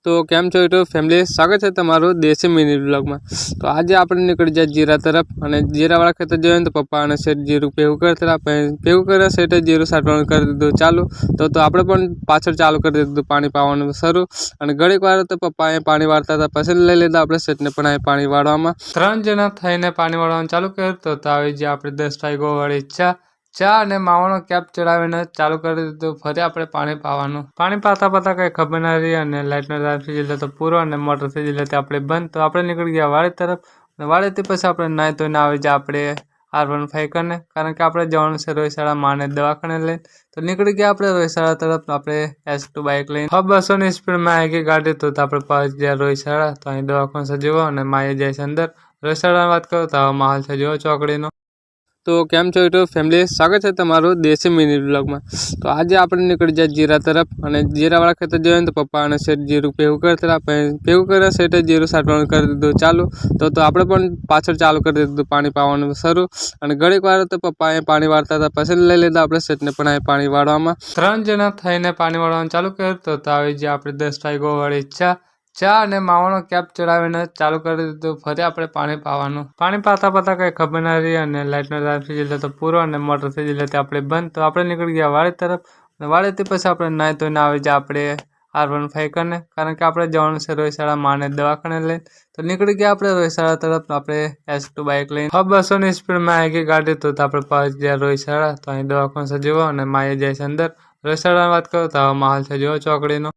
તો કેમ છો યુટ્યુબ ફેમિલી, સ્વાગત છે તમારું દેશી મિની બ્લોગમાં। તો આજે આપણે નીકળી જાય જીરા તરફ અને જીરાવાળા ખેતર જોઈએ તો પપ્પા અને શેઠ જીરું ભેગું કરતા ભેગું કરે શેઠે જીરું સાટવાનું કરી દીધું ચાલુ। તો આપણે પણ પાછળ ચાલુ કરી દીધું પાણી પાવાનું શરૂ। અને ઘડીક વાર તો પપ્પા અહીંયા પાણી વાળતા હતા, પછી લઈ લીધા આપણે શેઠને પણ અહીંયા પાણી વાળવામાં। 3 જણા થઈને પાણી વાળવાનું ચાલુ કર્યું તો આવી જે આપણે 10 વાગ્યા વાળી ચા અને માવાનો કેપ ચડાવીને ચાલુ કરી દીધું। ફરી આપણે પાણી પાવાનું, પાણી પાતા કઈ ખબર ના રહી અને લાઈટનો ચાર્જ થઈ ગયેલો તો પૂરો અને મોટર થઈ ગયેલી હતી આપણે બંધ। તો આપણે નીકળી ગયા વાડી તરફ અને વાડીથી પછી આપણે નાહી ધોઈને આવી જાય આપણે R15 કરીને, કારણ કે આપણે જવાનું છે રોહિશાળા માને દવાખાને લઈને। તો નીકળી ગયા આપણે રોહિશાળા તરફ, આપણે S2 બાઇક લઈને 200ની સ્પીડમાં આવી ગઈ ગાડી। તો આપણે પહોંચી ગયા રોહિશાળા। તો અહીં દવાખાનો છે જુઓ અને માએ જાય છે અંદર। રોહિશાળાની વાત કરું તો આવો માહોલ છે જુઓ ચોકડીનો। તો કેમ છો યુટ્યુબ ફેમિલી, સ્વાગત છે તમારું દેશી મિની બ્લોગમાં। તો આજે આપણે નીકળી જાય જીરા તરફ અને જીરાવાળા ખેતર જોઈએ તો પપ્પા અને શેઠ જીરું ભેગું કરતા ભેગું કરે શેઠે જીરું સાટવાનું કરી દીધું ચાલુ। તો આપણે પણ પાછળ ચાલુ કરી દીધું પાણી પાવાનું શરૂ। અને ઘડીક વાર તો પપ્પા અહીંયા પાણી વાળતા હતા, પછી લઈ લીધા આપણે શેઠને પણ અહીંયા પાણી વાળવામાં। 3 જણા થઈને પાણી વાળવાનું ચાલુ કર્યું તો આવી જે આપણે 10 વાગ્યા વાળી ચા અને માવાનો કેપ ચડાવીને ચાલુ કરી દીધું। ફરી આપણે પાણી પાવાનું, પાણી પાતા કઈ ખબર ના રહી અને લાઈટનો ચાર્જ થઈ ગયેલો તો પૂરો અને મોટર થઈ ગયેલી હતી આપણે બંધ। તો આપણે નીકળી ગયા વાડી તરફ અને વાડીથી પછી આપણે નાહી ધોઈને આવી જાય આપણે R15 કરીને, કારણ કે આપણે જવાનું છે રોહિશાળા માને દવાખાને લઈને। તો નીકળી ગયા આપણે રોહિશાળા તરફ, આપણે S2 બાઇક લઈને 200ની સ્પીડમાં આવી ગઈ ગાડી। તો આપણે પહોંચી ગયા રોહિશાળા। તો અહીં દવાખાનો છે જુઓ અને માએ જાય છે અંદર। રોહિશાળાની વાત કરું તો આવો માહોલ છે જુઓ ચોકડીનો।